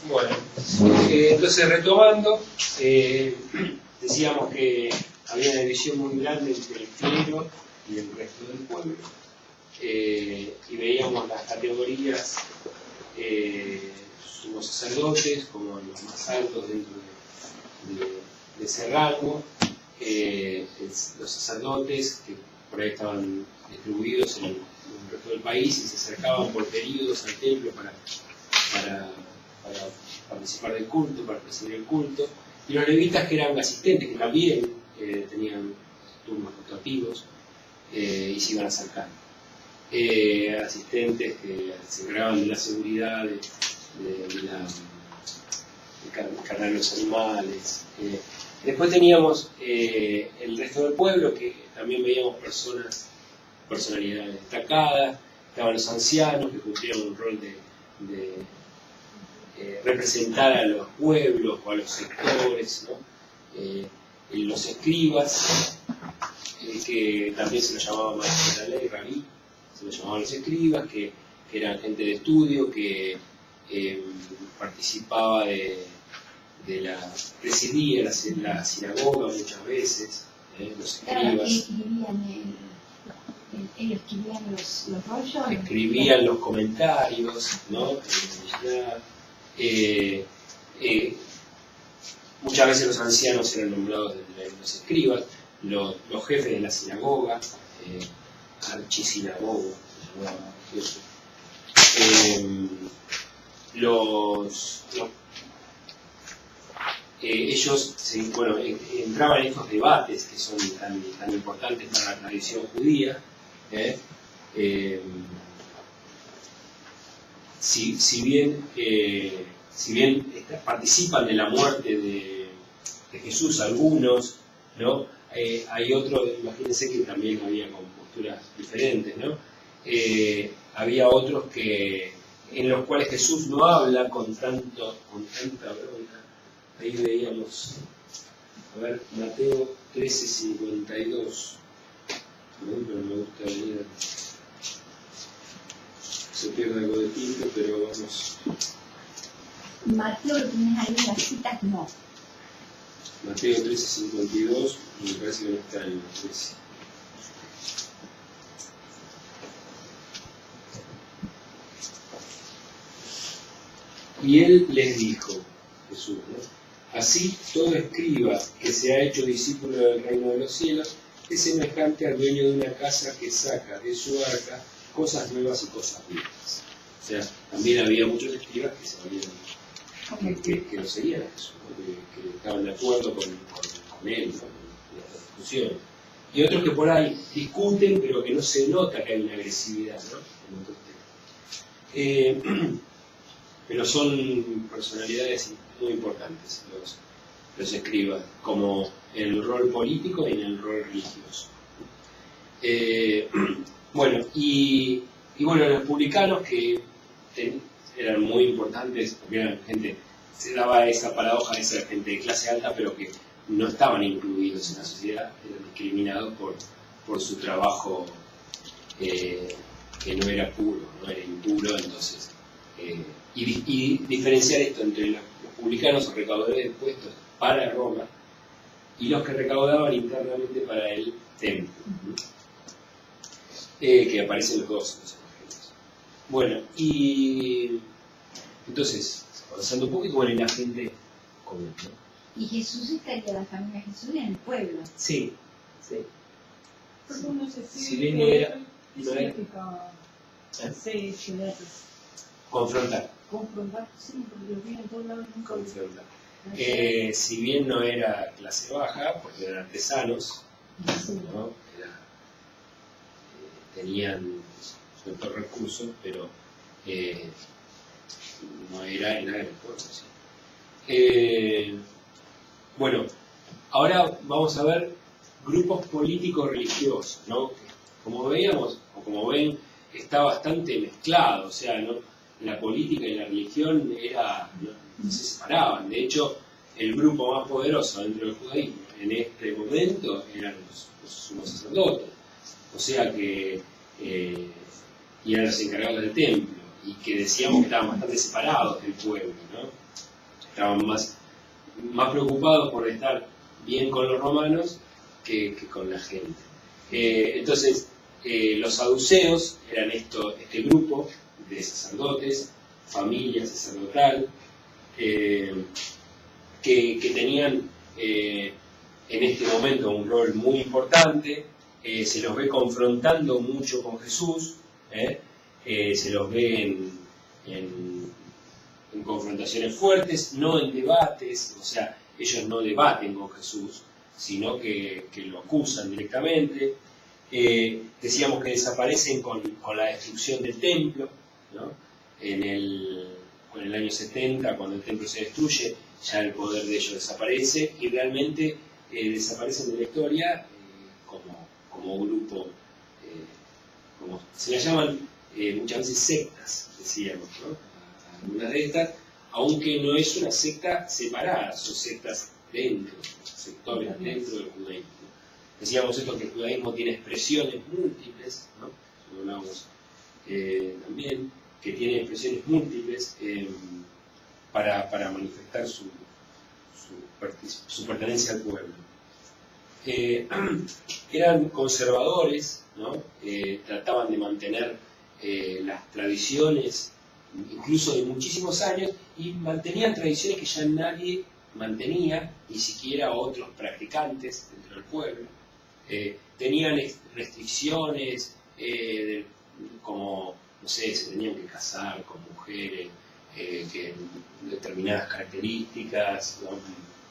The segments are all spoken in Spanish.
Bueno, entonces retomando, decíamos que había una división muy grande entre el clero y el resto del pueblo, y veíamos las categorías, sumos sacerdotes como los más altos dentro de ese rango, los sacerdotes que por ahí estaban distribuidos en el resto del país y se acercaban por periodos al templo para participar del culto, para presidir el culto, y los levitas que eran asistentes, que también tenían turnos rotativos y se iban acercando. Asistentes que se encargaban de la seguridad, de cargar los animales. Después teníamos el resto del pueblo, que también veíamos personalidades destacadas. Estaban los ancianos, que cumplían un rol de representar a los pueblos o a los sectores, ¿no? Los escribas, que también se los llamaba maestros de la ley, rabí, se los llamaban los escribas, que eran gente de estudio, que participaba presidía la sinagoga muchas veces, los escribas. Ellos escribían los rollos. Escribían los comentarios, ¿no? Muchas veces los ancianos eran nombrados de los escribas, los jefes de la sinagoga, archisinagoga, ellos entraban en estos debates que son tan importantes para la tradición judía. Si bien participan de la muerte de Jesús algunos, ¿no? Hay otros, imagínense que también había con posturas diferentes, ¿no? Había otros en los cuales Jesús no habla con tanta bronca. Ahí veíamos, a ver, Mateo 13:52. Pero me gusta venir. Se pierde algo de tiempo, pero vamos. Mateo, ¿lo tienes ahí en las citas? No. Mateo 13:52, me parece que no está en el 13. Y él les dijo, Jesús, ¿no? Así todo escriba que se ha hecho discípulo del reino de los cielos es semejante al dueño de una casa que saca de su arca cosas nuevas y cosas viejas. O sea, también había muchos escribas que que lo seguían a Jesús, ¿no? que estaban de acuerdo con él, ¿no? en esta discusión. Y otros que por ahí discuten, pero que no se nota que hay una agresividad, ¿no? En otros temas. Pero son personalidades muy importantes los escribas, como en el rol político y en el rol religioso. Y los publicanos, que eran muy importantes, porque eran gente, se daba esa paradoja de ser gente de clase alta, pero que no estaban incluidos en la sociedad, eran discriminados por su trabajo que no era puro, no era impuro. Entonces, y diferenciar esto entre los publicanos o recaudadores de impuestos para Roma y los que recaudaban internamente para el templo, que aparecen los dos en los evangelios. Bueno, y entonces, avanzando un poquito, y la gente común, ¿no? Y Jesús estaría, la familia de Jesús en el pueblo. Sí. Si bien no era confrontar, sí, porque lo vi en todos lados nunca. confrontar. Si bien no era clase baja, porque eran artesanos, ¿no? Tenían ciertos recursos, pero no era en el pueblo. ¿Sí? Ahora vamos a ver grupos políticos religiosos, ¿no? Como veíamos, o como ven, está bastante mezclado, o sea, ¿no? La política y la religión no se separaban. De hecho, el grupo más poderoso dentro del judaísmo en este momento eran los sumos sacerdotes, o sea que y eran los encargados del templo, y que decíamos que estaban bastante separados del pueblo, ¿no? Estaban más preocupados por estar bien con los romanos que con la gente. Entonces, los saduceos eran este grupo de sacerdotes, familia sacerdotal, que tenían en este momento un rol muy importante. Se los ve confrontando mucho con Jesús, se los ve en confrontaciones fuertes, no en debates, o sea, ellos no debaten con Jesús, sino que lo acusan directamente. Decíamos que desaparecen con la destrucción del templo, ¿no? En el año 70, cuando el templo se destruye, ya el poder de ellos desaparece y realmente desaparecen de la historia como grupo, como se las llaman muchas veces sectas, decíamos, ¿no? Algunas de estas, aunque no es una secta separada, son sectas dentro, sectores dentro del judaísmo. Decíamos esto, que el judaísmo tiene expresiones múltiples, ¿no? Lo hablábamos también, que tiene expresiones múltiples para manifestar su pertenencia al pueblo. Eran conservadores, ¿no? Trataban de mantener las tradiciones, incluso de muchísimos años, y mantenían tradiciones que ya nadie mantenía, ni siquiera otros practicantes dentro del pueblo. Tenían restricciones, como, no sé, se tenían que casar con mujeres, que determinadas características, ¿no?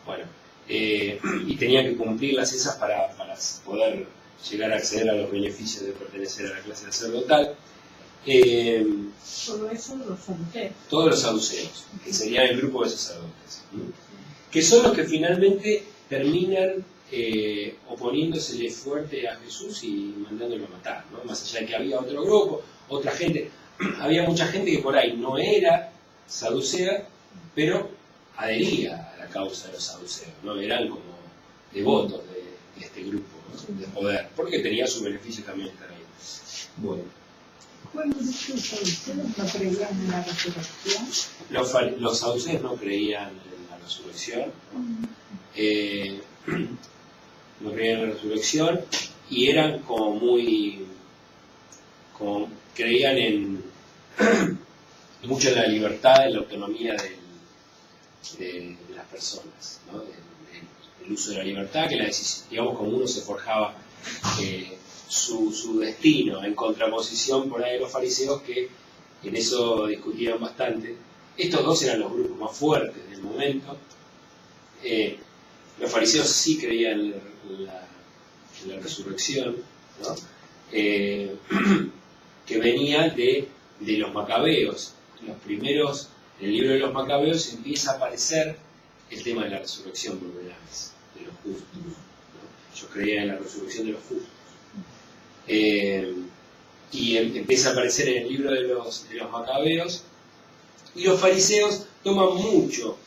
Bueno, y tenían que cumplirlas esas para poder llegar a acceder a los beneficios de pertenecer a la clase sacerdotal. Solo eso los saduceos. Todos los saduceos, que serían el grupo de sacerdotes, ¿no? Que son los que finalmente terminan oponiéndosele fuerte a Jesús y mandándolo a matar, ¿no? Más allá de que había otro grupo, otra gente, había mucha gente que por ahí no era saducea, pero adhería a la causa de los saduceos, ¿no? Eran como devotos de este grupo, ¿no? De poder, porque tenía su beneficio también estar ahí. Bueno. Bueno, los saduceos no creían en la resurrección. Los saduceos no creían en la resurrección, no creían en la resurrección, y eran creían mucho en la libertad, en la autonomía de las personas, ¿no? El uso de la libertad, que digamos, como uno se forjaba su destino, en contraposición por ahí de los fariseos, que en eso discutían bastante. Estos dos eran los grupos más fuertes del momento. Los fariseos sí creían en la resurrección, ¿no? Que venía de los macabeos. Los primeros, en el libro de los macabeos empieza a aparecer el tema de la resurrección por primera vez, de los justos, ¿no? Ellos creían en la resurrección de los justos. Y empieza a aparecer en el libro de los macabeos, y los fariseos toman mucho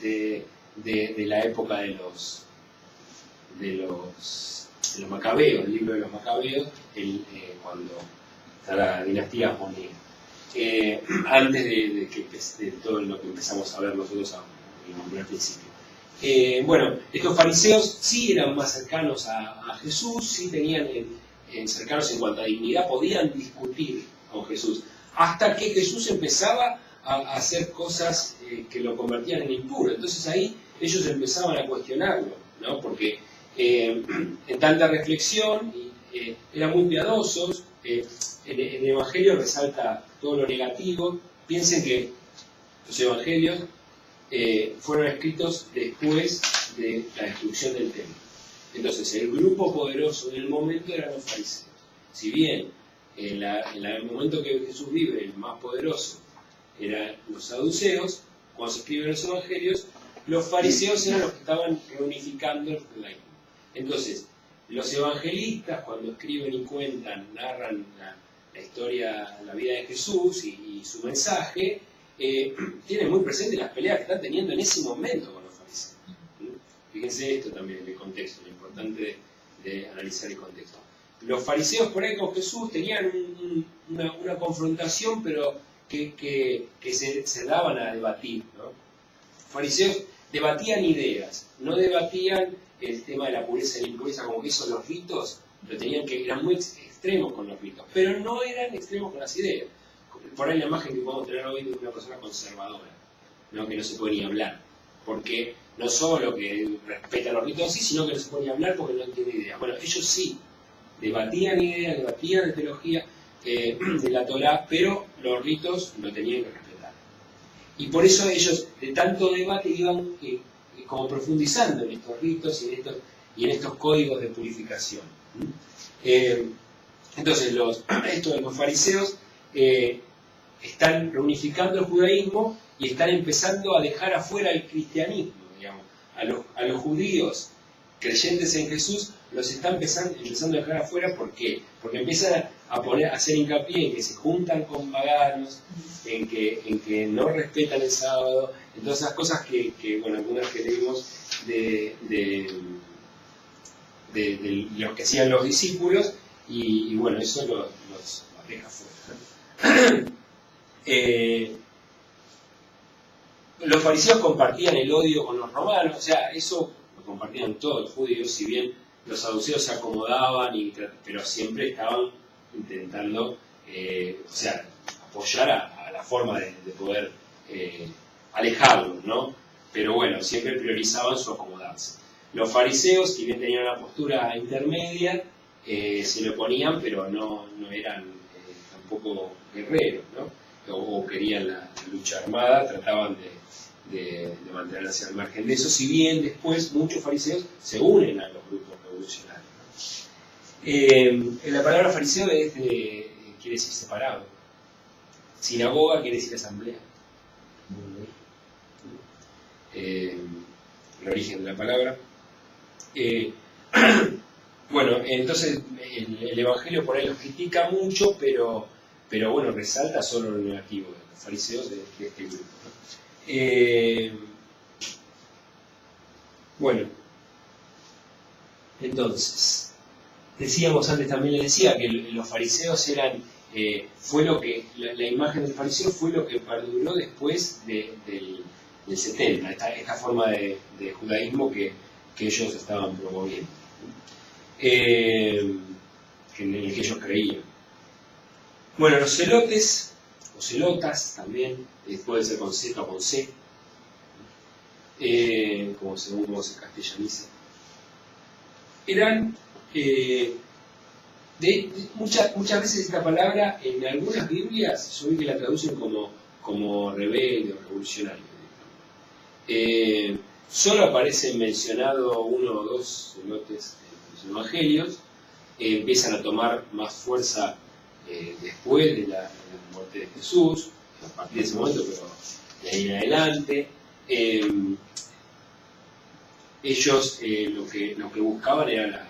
de la época de los macabeos, el libro de los macabeos, cuando está la dinastía Amonea, antes de todo lo que empezamos a ver nosotros al principio. Bueno, estos fariseos sí eran más cercanos a Jesús, sí tenían cercanos en cuanto a dignidad, podían discutir con Jesús, hasta que Jesús empezaba a hacer cosas que lo convertían en impuro. Entonces ahí ellos empezaban a cuestionarlo, ¿no? Porque en tanta reflexión eran muy piadosos. En el Evangelio resalta todo lo negativo. Piensen que los Evangelios fueron escritos después de la destrucción del templo. Entonces el grupo poderoso del momento eran los fariseos. Si bien en el momento que Jesús vive, el más poderoso eran los saduceos, cuando se escriben los Evangelios, los fariseos eran los que estaban reunificando el judaísmo. Entonces, los evangelistas, cuando escriben y cuentan, narran la historia, la vida de Jesús y su mensaje, tienen muy presente las peleas que están teniendo en ese momento con los fariseos. Fíjense esto también, el contexto, lo importante de analizar el contexto. Los fariseos por ahí con Jesús tenían una confrontación, pero que se daban a debatir, ¿no? Los fariseos debatían ideas, no debatían el tema de la pureza y la impureza, como que esos los ritos lo tenían que, eran muy extremos con los ritos, pero no eran extremos con las ideas. Por ahí la imagen que podemos tener hoy de una persona conservadora, ¿no? Que no se puede ni hablar, porque no solo que respetan los ritos, sí, sino que no se puede ni hablar porque no tiene idea. Bueno, ellos sí, debatían ideas, debatían de teología de la Torá, pero los ritos lo tenían que respetar. Y por eso ellos, de tanto debate, iban como profundizando en estos ritos y en estos códigos de purificación. Entonces, los fariseos están reunificando el judaísmo y están empezando a dejar afuera el cristianismo, digamos. A los judíos creyentes en Jesús los están empezando a dejar afuera. ¿Por qué? Porque empiezan a hacer hincapié en que se juntan con paganos, en que no respetan el sábado, en todas esas cosas que bueno, algunas que leímos de los que hacían los discípulos, y bueno, eso los deja fuera. Los fariseos compartían el odio con los romanos, o sea, eso lo compartían todos los judíos, si bien los saduceos se acomodaban, pero siempre estaban intentando apoyar a la forma de poder alejarlos, ¿no? Pero bueno, siempre priorizaban su acomodarse. Los fariseos, si bien tenían una postura intermedia, se le oponían, pero no eran tampoco guerreros, ¿no? O querían la lucha armada, trataban de mantenerse al margen de eso, si bien después muchos fariseos se unen a los grupos revolucionarios, ¿no? La palabra fariseo quiere decir separado. Sinagoga quiere decir asamblea. El origen de la palabra. Bueno, entonces el Evangelio por ahí los critica mucho, pero bueno, resalta solo lo negativo de los fariseos de este grupo, ¿no? Bueno, entonces, decíamos antes, también les decía que los fariseos eran, fue lo que, la imagen del fariseo fue lo que perduró después del 70, esta forma de judaísmo que ellos estaban promoviendo, en el que ellos creían. Bueno, los celotes, o celotas también, puede ser con Z o con C, como según se castellaniza, eran, muchas veces esta palabra, en algunas Biblias, yo vi que la traducen como rebelde o revolucionario. Solo aparecen mencionados uno o dos celotes en los evangelios, empiezan a tomar más fuerza después de la muerte de Jesús, a partir de ese momento, pero de ahí en adelante. Ellos lo que buscaban era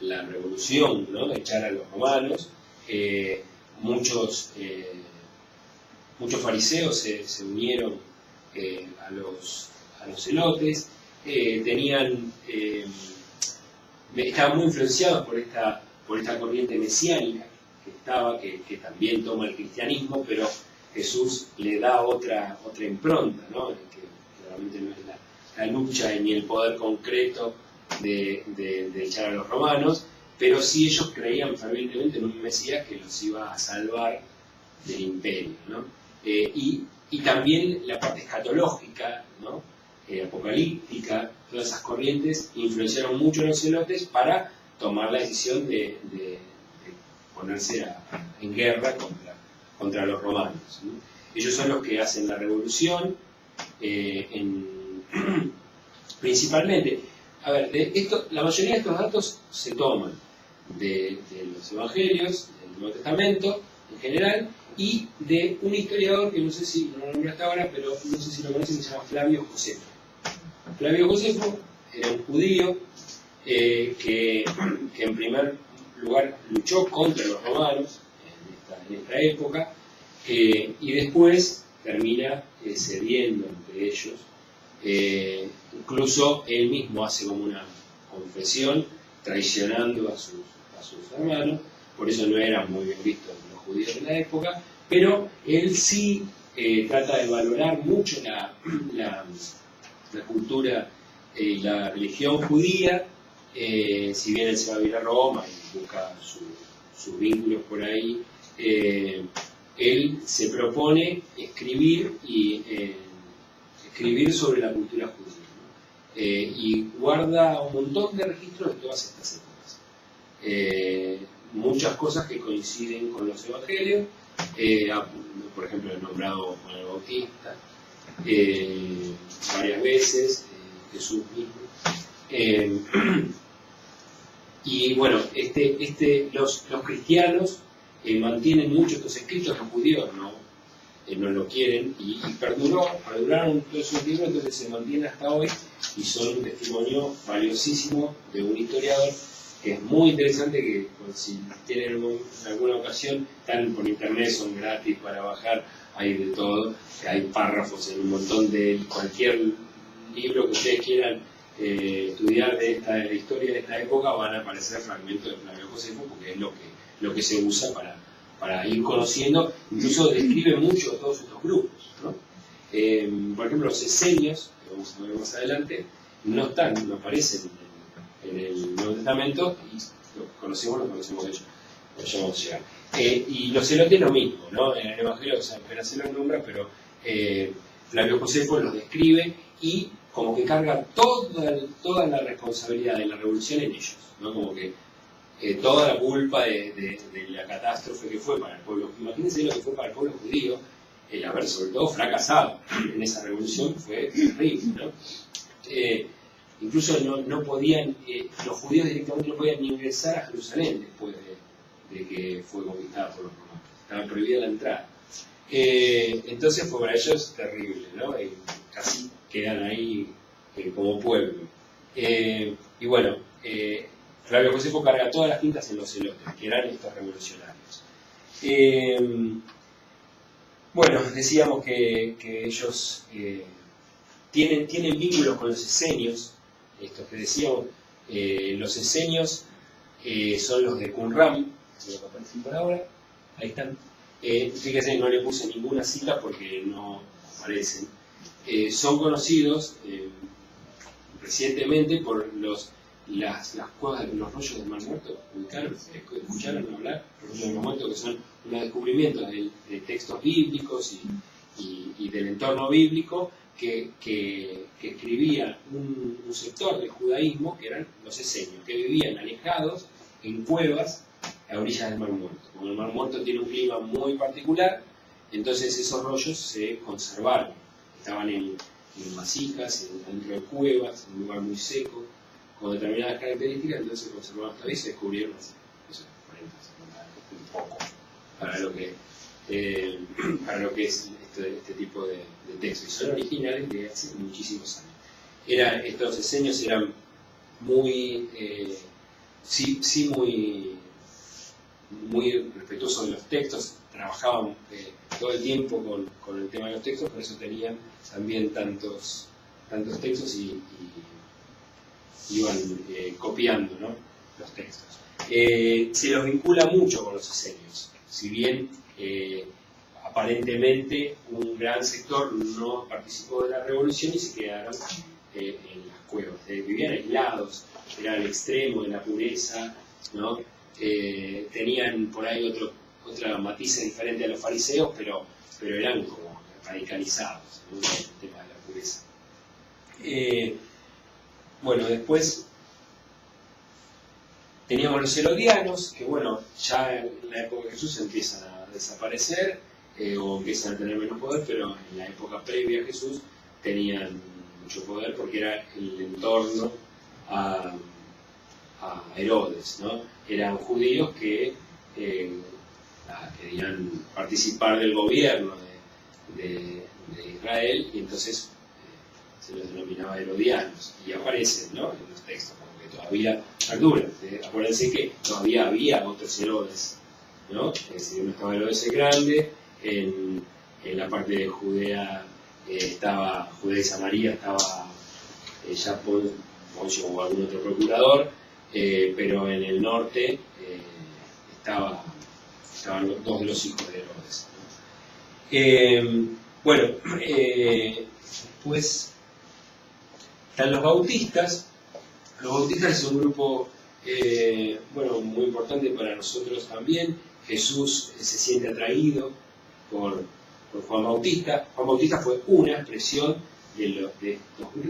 la revolución, ¿no? Echar a los romanos. Muchos fariseos se unieron a los celotes, estaban muy influenciados por esta corriente mesiánica que también toma el cristianismo, pero Jesús le da otra impronta, ¿no? Que realmente no es la lucha ni el poder concreto de echar a los romanos, pero sí ellos creían fervientemente en un Mesías que los iba a salvar del imperio, ¿no? Y también la parte escatológica, ¿no? Apocalíptica, todas esas corrientes influenciaron mucho a los celotes para tomar la decisión de ponerse en guerra contra los romanos, ¿no? Ellos son los que hacen la revolución, principalmente. A ver, la mayoría de estos datos se toman de los evangelios, del Nuevo Testamento en general, y de un historiador que no sé si lo nombraste ahora, pero no sé si lo conocen, que se llama Flavio Josefo. Flavio Josefo era un judío que en primer lugar luchó contra los romanos en esta época, y después termina cediendo ante ellos. Incluso él mismo hace como una confesión traicionando a sus hermanos, por eso no eran muy bien vistos los judíos de la época, Pero él sí trata de valorar mucho la cultura y la religión judía, si bien él se va a vivir a Roma y busca sus vínculos por ahí, él se propone escribir sobre la cultura judía, ¿no? Y guarda un montón de registros de todas estas épocas. Muchas cosas que coinciden con los evangelios, por ejemplo el nombrado Juan el Bautista varias veces, Jesús mismo. Y bueno, los cristianos mantienen mucho estos escritos, los judíos no lo quieren, y perduraron todos esos libros, entonces se mantienen hasta hoy y son un testimonio valiosísimo de un historiador que es muy interesante, que pues, si tienen en alguna ocasión, están por internet, son gratis para bajar, hay de todo, hay párrafos en un montón de cualquier libro que ustedes quieran estudiar de la historia de esta época, van a aparecer fragmentos de Flavio Josefo, porque es lo que se usa para ir conociendo, incluso describe mucho todos estos grupos, ¿no? Por ejemplo, los esenios, que vamos a ver más adelante, no aparecen en el Nuevo Testamento, y lo conocemos de hecho, lo llamamos llegar. Y los celotes lo mismo, ¿no? En el Evangelio apenas se los nombra, pero Flavio Josefo los describe y como que carga toda la responsabilidad de la revolución en ellos, ¿no? Como que toda la culpa de la catástrofe que fue para el pueblo, imagínense lo que fue para el pueblo judío, el haber sobre todo fracasado en esa revolución fue terrible, ¿no? Incluso no podían, los judíos directamente no podían ni ingresar a Jerusalén después de que fue conquistada por los romanos, estaba prohibida la entrada. Entonces fue para ellos terrible, ¿no? Casi quedan ahí como pueblo. Y bueno, Flavio Josefo carga todas las tintas en los celotes, que eran estos revolucionarios. Bueno, decíamos que ellos tienen vínculos con los esenios, estos que decíamos. Los esenios son los de Qumran, que aparecen por ahora, ahí están. Fíjense, no le puse ninguna cita porque no aparecen. Son conocidos recientemente por las cuevas de los rollos del Mar Muerto. ¿Escucharon hablar? Los rollos del Mar Muerto, que son unos descubrimientos de textos bíblicos y del entorno bíblico que escribía un sector del judaísmo, que eran los esenios, que vivían alejados en cuevas a orillas del Mar Muerto. Como el Mar Muerto tiene un clima muy particular, entonces esos rollos se conservaron. Estaban en vasijas, dentro de cuevas, en un lugar muy seco, con determinadas características, entonces se conservaron hasta ahí y se descubrieron hace 40, 50 años, un poco, para lo que es este tipo de textos. Y son originales de hace muchísimos años. Estos esenios eran muy, muy respetuosos de los textos, trabajaban todo el tiempo con el tema de los textos, por eso tenían también tantos textos y iban copiando, ¿no?, los textos. Se los vincula mucho con los esenios, si bien aparentemente un gran sector no participó de la revolución y se quedaron en las cuevas, vivían aislados, era el extremo de la pureza, ¿no? Tenían por ahí otra matiz diferente a los fariseos, pero eran como radicalizados, ¿no?, en el tema de la pureza. Bueno, después teníamos los herodianos, que bueno, ya en la época de Jesús empiezan a desaparecer, o empiezan a tener menos poder, pero en la época previa a Jesús tenían mucho poder porque era el entorno a Herodes, ¿no? Eran judíos que querían participar del gobierno de Israel, y entonces se los denominaba herodianos, y aparecen, ¿no?, en los textos, como que todavía perduran. Acuérdense que todavía había otros Herodes, ¿no? Es decir, uno estaba Herodes el Grande, en la parte de Judea Judea y Samaria estaba ya Poncio o algún otro procurador, pero en el norte estaban dos de los hijos de Herodes, Bueno, después están los bautistas. Los bautistas es un grupo bueno, muy importante para nosotros también. Jesús se siente atraído por Juan Bautista. Juan Bautista fue una expresión de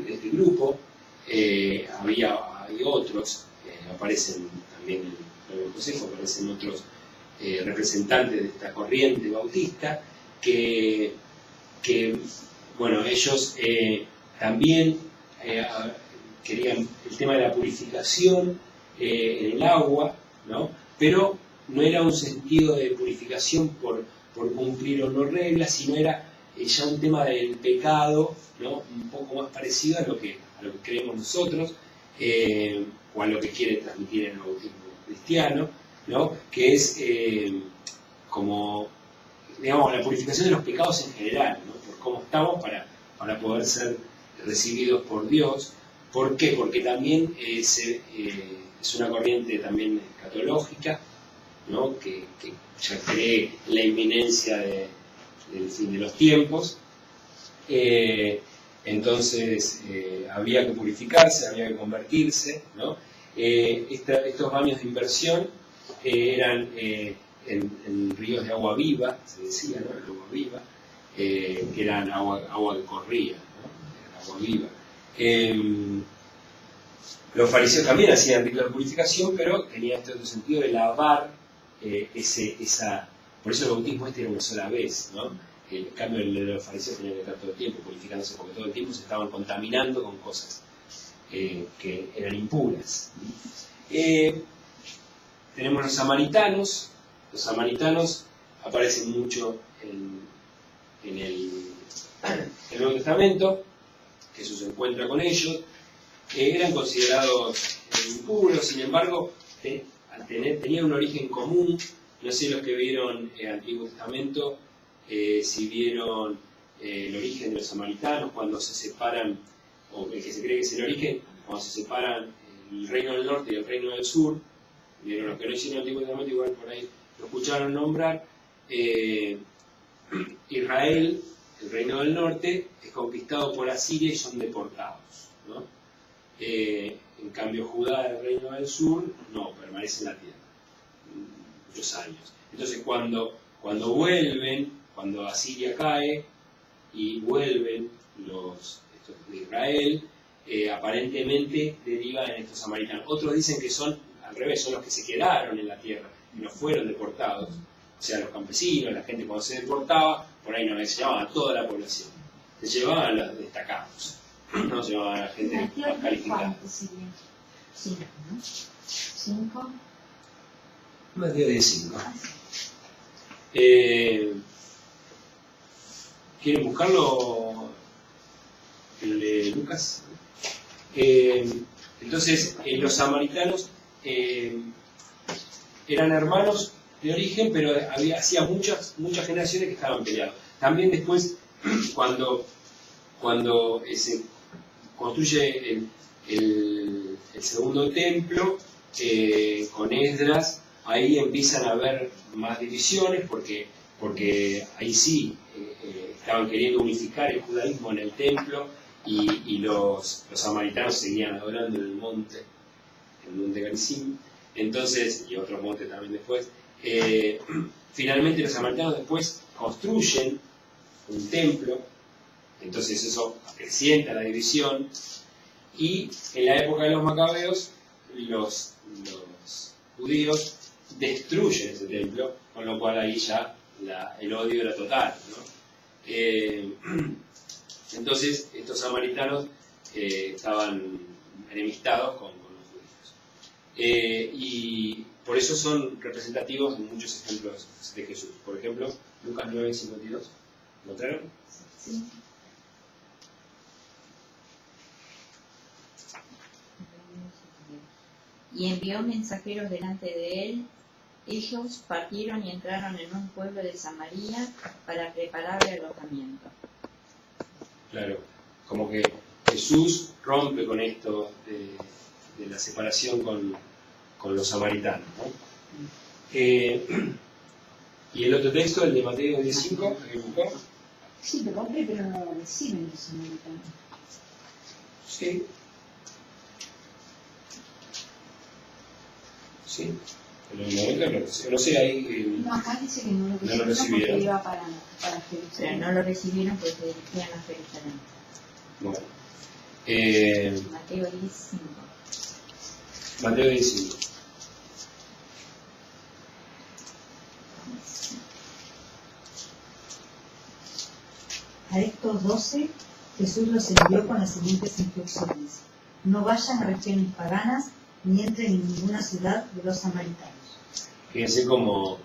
este grupo. Hay otros, aparecen también en el Consejo, aparecen otros representantes de esta corriente bautista que bueno, ellos también querían el tema de la purificación en el agua, ¿no? Pero no era un sentido de purificación por cumplir o no reglas, sino era ya un tema del pecado, ¿no? Un poco más parecido a lo que creemos nosotros, o a lo que quiere transmitir el bautismo cristiano, ¿no? Que es como, digamos, la purificación de los pecados en general, ¿no? Por cómo estamos para poder ser recibidos por Dios. ¿Por qué? Porque también es una corriente también escatológica, ¿no? que ya cree la inminencia del fin de los tiempos. Entonces había que purificarse, había que convertirse, ¿no? Estos baños de inmersión eran en ríos de agua viva, se decía, ¿no? El agua viva, que eran agua que corría, ¿no? Era agua viva. Los fariseos también hacían ritos de purificación, pero tenía este otro sentido de lavar por eso el bautismo era una sola vez, ¿no? En cambio el de los fariseos tenía que estar todo el tiempo purificándose, porque todo el tiempo se estaban contaminando con cosas que eran impuras. Tenemos los samaritanos. Los samaritanos aparecen mucho en el Nuevo Testamento. Jesús se encuentra con ellos. Eran considerados impuros, sin embargo, tenían un origen común. No sé los que vieron el Antiguo Testamento, si vieron el origen de los samaritanos, cuando se separan, o el que se cree que es el origen, cuando se separan el reino del norte y el reino del sur. Vieron los que no hicieron el Antiguo Testamento, igual por ahí lo escucharon nombrar. Israel, el reino del norte, es conquistado por Asiria y son deportados, ¿no? En cambio Judá, el reino del sur, no, permanece en la tierra muchos años. Entonces cuando vuelven, cuando Asiria cae y vuelven estos de Israel, aparentemente derivan en estos samaritanos. Otros dicen que son al revés, son los que se quedaron en la tierra y no fueron deportados. O sea, los campesinos, la gente cuando se deportaba, por ahí no se llevaban a toda la población, se llevaban a los destacados, no se llevaban a la gente más calificada. ¿Cinco, no? ¿Cinco? Más de 5. ¿Quieren buscarlo? El de Lucas. Entonces, los samaritanos eran hermanos de origen, pero hacía muchas generaciones que estaban peleados. También después, cuando se construye el segundo templo, con Esdras, ahí empiezan a haber más divisiones, porque ahí sí estaban queriendo unificar el judaísmo en el templo, y los samaritanos seguían adorando en el monte Garizim. Entonces, y otros montes también después, finalmente los samaritanos después construyen un templo. Entonces eso acrecienta la división, y en la época de los macabeos los judíos destruyen ese templo, con lo cual ahí ya el odio era total, ¿no? Entonces estos samaritanos estaban enemistados con los judíos, y por eso son representativos de muchos ejemplos de Jesús. Por ejemplo, Lucas 9:52. ¿Lo trajeron? Sí. Y envió mensajeros delante de él. Ellos partieron y entraron en un pueblo de Samaria para prepararle alojamiento. Claro, como que Jesús rompe con esto de la separación con los samaritanos, ¿no? ¿Y el otro texto, el de Mateo 15, que buscó? Sí, pero hombre, pero no lo reciben los samaritanos. Sí. Sí. Pero en el momento no sé, ahí... No, acá dice que no lo No lo recibieron recibieron. porque iba para Pero Jerusalén. no lo recibieron porque se dirigían a Jerusalén. Bueno. Mateo 15. Mateo 15. A estos 12 Jesús los envió con las siguientes instrucciones: no vayan a regiones paganas ni entren en ninguna ciudad de los samaritanos. Fíjense cómo,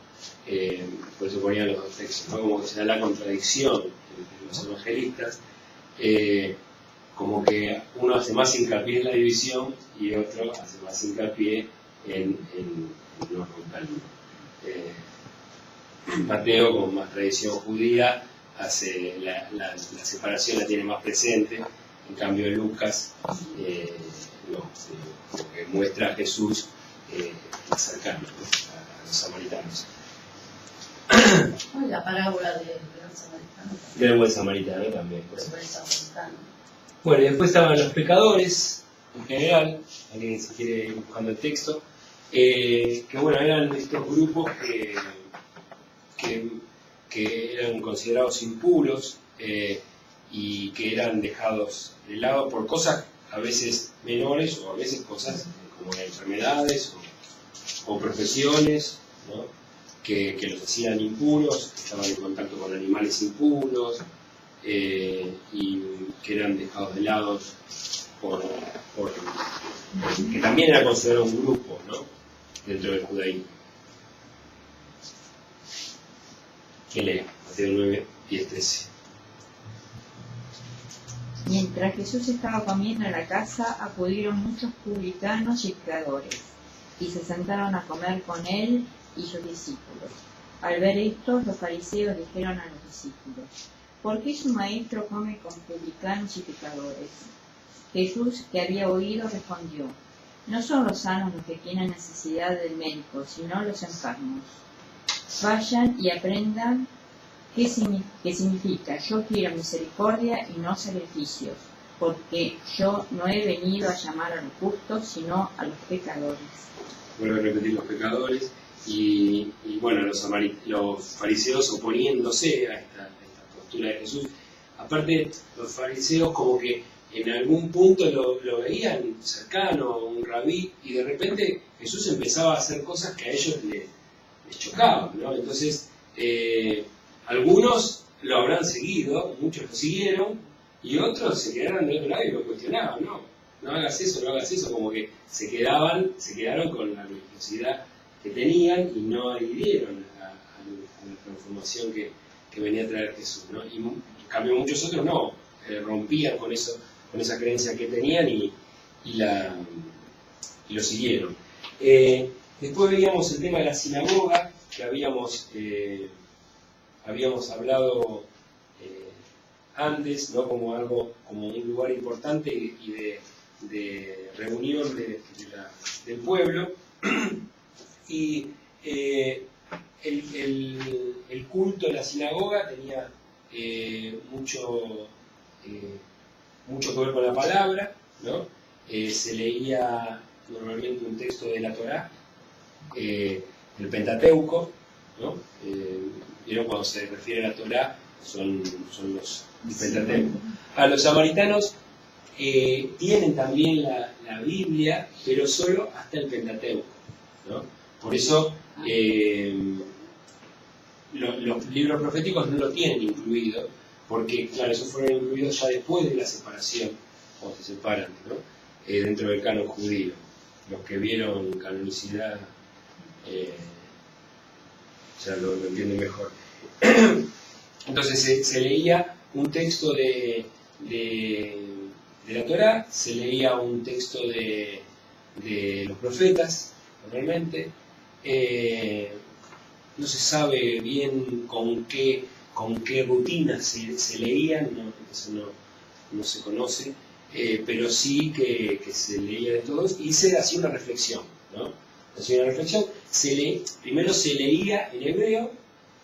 por eso ponían los dos textos, ¿no? Como que se da la contradicción entre los evangelistas, como que uno hace más hincapié en la división y otro hace más hincapié en no romperlo. Mateo, con más tradición judía, hace la separación la tiene más presente, en cambio Lucas no, porque muestra a Jesús más cercano, ¿no? A los samaritanos. La parábola del gran samaritano. Del buen samaritano también. Del buen samaritano. Bueno, y después estaban los pecadores, en general, alguien se quiere ir buscando el texto, que bueno, eran estos grupos que eran considerados impuros y que eran dejados de lado por cosas a veces menores o a veces cosas como enfermedades o profesiones, ¿no? que los hacían impuros, que estaban en contacto con animales impuros y que eran dejados de lado por que también era considerado un grupo, ¿no? Dentro del judaísmo. ¿Quién lee? Mateo 9, 10, 13. Mientras Jesús estaba comiendo en la casa, acudieron muchos publicanos y pecadores, y se sentaron a comer con él y sus discípulos. Al ver esto, los fariseos dijeron a los discípulos: ¿por qué su maestro come con publicanos y pecadores? Jesús, que había oído, respondió: no son los sanos los que tienen necesidad del médico, sino los enfermos. Vayan y aprendan qué significa: yo quiero misericordia y no sacrificios, porque yo no he venido a llamar a los justos, sino a los pecadores. Vuelvo a repetir: los pecadores. Y bueno, los fariseos oponiéndose a esta postura de Jesús. Aparte, los fariseos como que en algún punto lo veían cercano, un rabí, y de repente Jesús empezaba a hacer cosas que a ellos les chocaban, ¿no? Entonces, algunos lo habrán seguido, muchos lo siguieron, y otros se quedaron del otro lado y lo cuestionaban: no hagas eso, como que se quedaron con la religiosidad que tenían y no adhirieron a la transformación que venía a traer Jesús, ¿no? Y en cambio muchos otros no, rompían con esa creencia que tenían y lo siguieron. Después veíamos el tema de la sinagoga, que habíamos hablado antes, ¿no? Como un lugar importante y de reunión del pueblo. Y el culto de la sinagoga tenía mucho que ver con la palabra, ¿no? Se leía normalmente un texto de la Torá, el Pentateuco, ¿no? Vieron cuando se refiere a la Torá son los Pentateuco. A los samaritanos tienen también la Biblia, pero solo hasta el Pentateuco, ¿no? Por eso los libros proféticos no lo tienen incluido, porque claro, esos fueron incluidos ya después de la separación, o se separan, ¿no? Dentro del canon judío. Los que vieron canonicidad ya lo entienden mejor. Entonces se leía un texto de la Torá, se leía un texto de los profetas, normalmente. No se sabe bien con qué rutina se leían, eso no se conoce, pero sí que se leía de todos y se hacía una reflexión, ¿no? Primero se leía en hebreo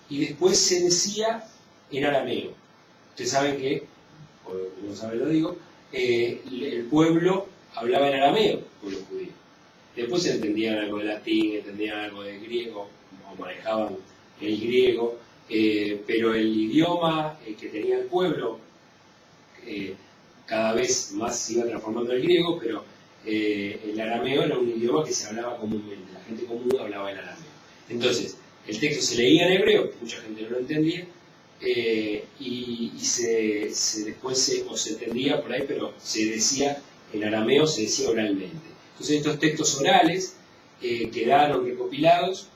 y después se decía en arameo. Ustedes saben que, o no saben lo digo, el pueblo hablaba en arameo con los judíos. Después entendían algo de latín, entendían algo de griego, o manejaban el griego, pero el idioma que tenía el pueblo cada vez más se iba transformando en el griego, pero el arameo era un idioma que se hablaba comúnmente, la gente común hablaba en arameo. Entonces, el texto se leía en hebreo, mucha gente no lo entendía, y después se entendía por ahí, pero se decía en arameo, se decía oralmente. Entonces estos textos orales quedaron recopilados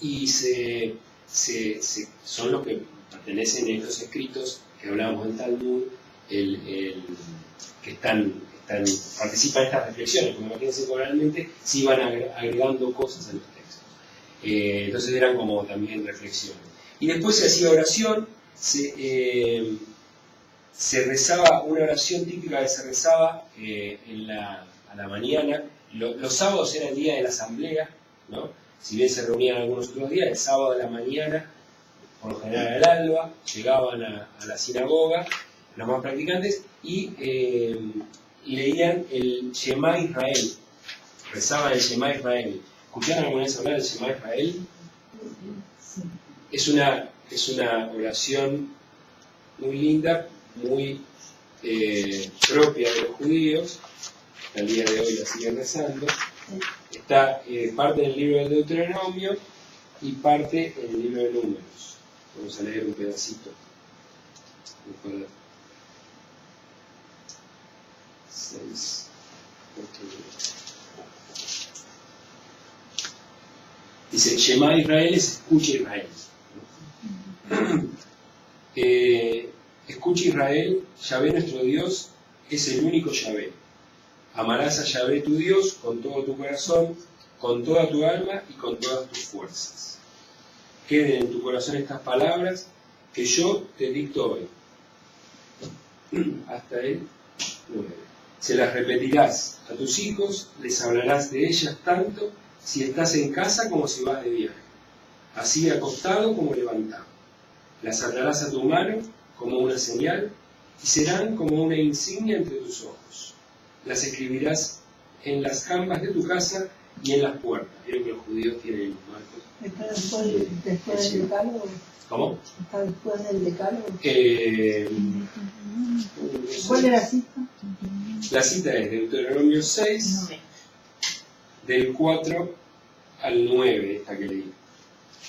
y son los que pertenecen a estos escritos que hablábamos del Talmud, que participan en estas reflexiones, como imagínense que oralmente se iban agregando cosas a los textos. Entonces eran como también reflexiones. Y después se hacía oración, se rezaba una oración típica que se rezaba a la mañana. Los sábados era el día de la asamblea, ¿no? Si bien se reunían algunos otros días, el sábado de la mañana, por lo general al alba, llegaban a la sinagoga, los más practicantes, y leían el Shema Israel, rezaban el Shema Israel. ¿Escucharon alguna vez hablar del Shema Israel? Sí. Es una oración muy linda, muy propia de los judíos. Al día de hoy la siguen rezando. Está parte en el libro del Deuteronomio y parte en el libro de Números. Vamos a leer un pedacito. 6, 8, dice, Shema Israel es escucha Israel. Escucha Israel, Yahvé nuestro Dios es el único Yahvé. Amarás a Yahvé tu Dios con todo tu corazón, con toda tu alma y con todas tus fuerzas. Queden en tu corazón estas palabras que yo te dicto hoy. Hasta el 9. Se las repetirás a tus hijos, les hablarás de ellas tanto si estás en casa como si vas de viaje, así acostado como levantado. Las atarás a tu mano como una señal y serán como una insignia entre tus ojos. Las escribirás en las jambas de tu casa y en las puertas. Creo que los judíos tienen los marcos. ¿Está después del decálogo? ¿Cómo? ¿Está después del decálogo? ¿Cuál es la cita? La cita es Deuteronomio 6, del 4 al 9, esta que leí.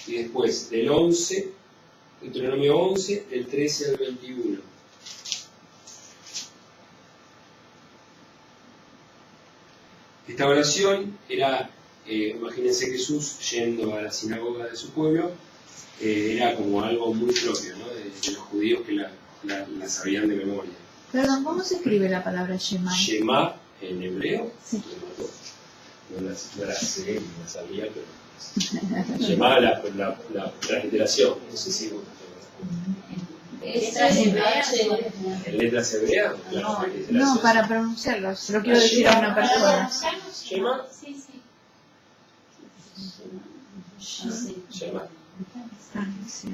Y después del 11, Deuteronomio 11, del 13 al 21. Esta oración era, imagínense Jesús yendo a la sinagoga de su pueblo, era como algo muy propio, ¿no? de los judíos que la sabían de memoria. Perdón, ¿cómo se escribe la palabra Shema? Shema en hebreo, Sí. no la sé, no la sabía, pero Shema la transliteración, no sé si ¿Letras hebreas? en letras hebreas. No, para pronunciarlo, se lo quiero decir a una persona. Shema. Sí, sí. Shema. Ah, sí.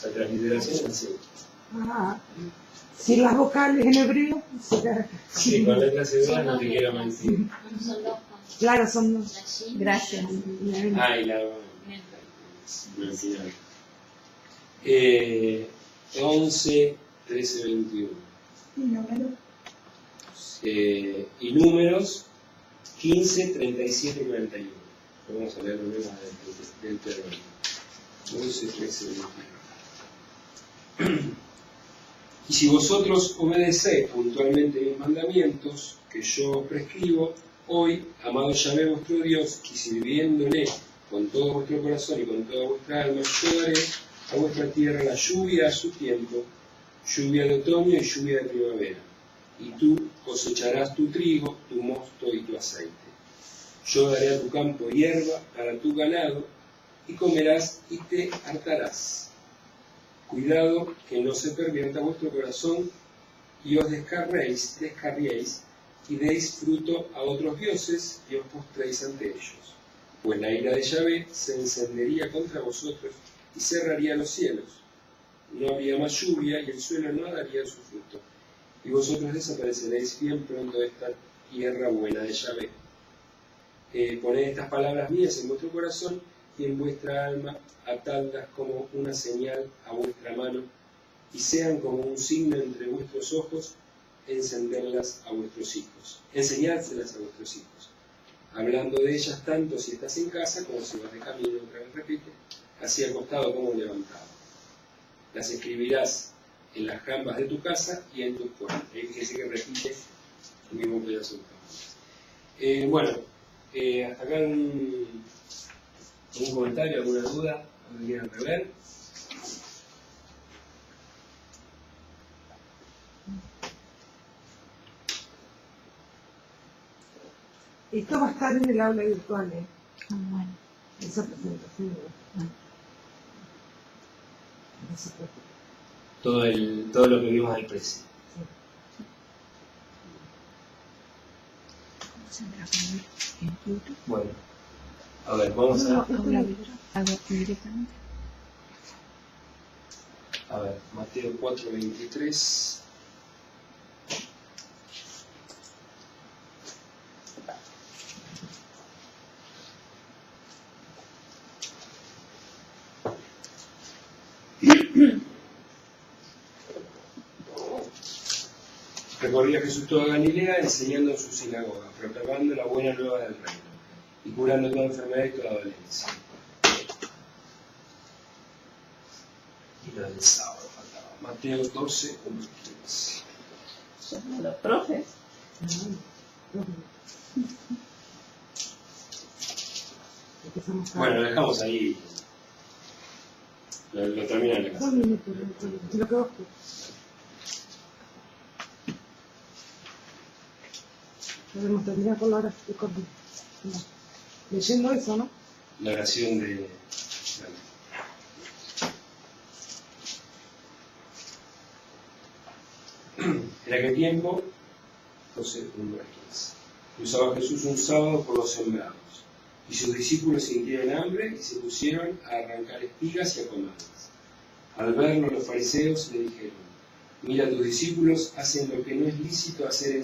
La transliteración es así. Ah, si las vocales en hebreo, será. Sí, con letras hebreas no te quiero mentir. Son dos. Claro, son dos. Gracias. Ah, y la... No entiendo. 11, 13, 21. ¿Y número? Y números 15, 37 y 41. Vamos a leer los números del Deuteronomio. 11, 13, 21. Y si vosotros obedecéis puntualmente mis mandamientos que yo prescribo, hoy, amado Yahvé vuestro Dios, y sirviéndole con todo vuestro corazón y con toda vuestra alma, yo daré a vuestra tierra la lluvia a su tiempo, lluvia de otoño y lluvia de primavera, y tú cosecharás tu trigo, tu mosto y tu aceite. Yo daré a tu campo hierba para tu ganado, y comerás y te hartarás. Cuidado que no se pervierta vuestro corazón y os descarriéis y deis fruto a otros dioses y os postréis ante ellos. Pues la ira de Yahvé se encendería contra vosotros y cerraría los cielos. No habría más lluvia y el suelo no daría su fruto. Y vosotros desapareceréis bien pronto de esta tierra buena de Yahvé. Poned estas palabras mías en vuestro corazón y en vuestra alma, atadlas como una señal a vuestra mano, y sean como un signo entre vuestros ojos, enseñárselas a vuestros hijos, hablando de ellas tanto si estás en casa como si vas de camino, otra vez repite, así acostado como levantado. Las escribirás en las jambas de tu casa y en tus puertas. Fíjese que repite el mismo pedazo de palabras. Hasta acá un comentario, alguna duda, ¿me quieran rever? Esto va a estar en el aula virtual, Bueno. esa presentación. No se preocupe. Todo lo que vimos al precio. ¿Saldrá por en YouTube? Bueno, a ver, vamos a... Hago directamente. A ver, Mateo 4:23. Recorría Jesús toda Galilea, enseñando en sus sinagogas, proclamando la buena nueva del reino y curando toda enfermedad y toda dolencia. Y lo del sábado faltaba. Mateo 12:1-3. Son los profes. Empezamos a... Bueno, lo dejamos ahí. Lo termina en la casa. 2 minutos, lo que vos quieras. Podemos terminar con la hora de corte. Leyendo eso, ¿no? La oración de... En aquel tiempo, 12:1-15, cruzaba Jesús un sábado por los sembrados, y sus discípulos sintieron hambre y se pusieron a arrancar espigas y a comerlas. Al verlo, los fariseos le dijeron: mira, tus discípulos hacen lo que no es lícito hacer en